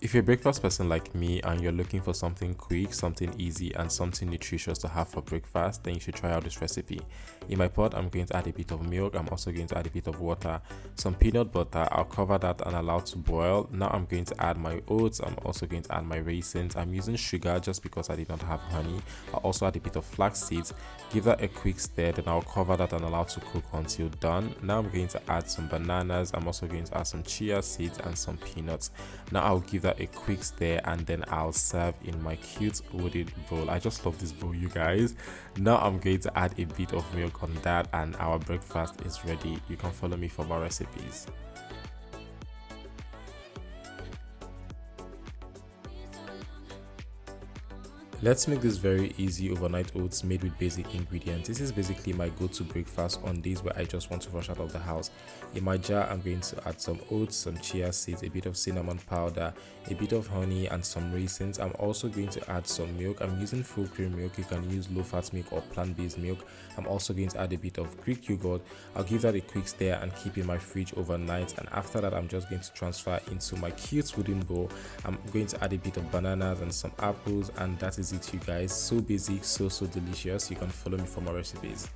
If you're a breakfast person like me and you're looking for something quick, something easy, and something nutritious to have for breakfast, then you should try out this recipe. In my pot, I'm going to add a bit of milk. I'm also going to add a bit of water, some peanut butter. I'll cover that and allow it to boil. Now I'm going to add my oats. I'm also going to add my raisins. I'm using sugar just because I did not have honey. I'll also add a bit of flax seeds. Give that a quick stir, then I'll cover that and allow it to cook until done. Now I'm going to add some bananas. I'm also going to add some chia seeds and some peanuts. Now I'll give that a quick stir and then I'll serve in my cute wooden bowl. I just love this bowl, you guys. Now I'm going to add a bit of milk on that and our breakfast is ready. You can follow me for more recipes. Let's make this very easy overnight oats made with basic ingredients. This is basically my go-to breakfast on days where I just want to rush out of the house. In my jar, I'm going to add some oats, some chia seeds, a bit of cinnamon powder, a bit of honey, and some raisins. I'm also going to add some milk. I'm using full cream milk. You can use low-fat milk or plant-based milk. I'm also going to add a bit of Greek yogurt. I'll give that a quick stir and keep in my fridge overnight. And after that, I'm just going to transfer into my cute wooden bowl. I'm going to add a bit of bananas and some apples, and that is it, you guys. So basic, so delicious. You can follow me for more recipes.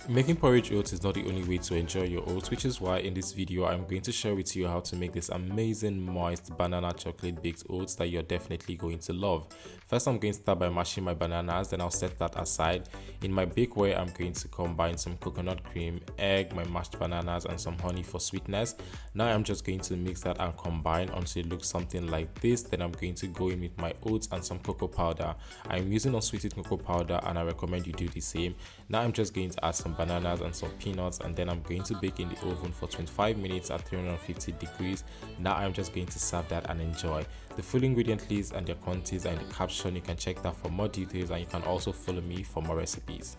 Making porridge oats is not the only way to enjoy your oats, which is why in this video I'm going to share with you how to make this amazing moist banana chocolate baked oats that you're definitely going to love. First, I'm going to start by mashing my bananas, then I'll set that aside. In my bakeware, I'm going to combine some coconut cream, egg, my mashed bananas, and some honey for sweetness. Now I'm just going to mix that and combine until it looks something like this. Then I'm going to go in with my oats and some cocoa powder. I'm using unsweetened cocoa powder and I recommend you do the same. Now I'm just going to add some bananas and some peanuts, and then I'm going to bake in the oven for 25 minutes at 350 degrees. Now I'm just going to serve that and enjoy. The full ingredient list and their quantities are in the caption. You can check that for more details, and you can also follow me for more recipes.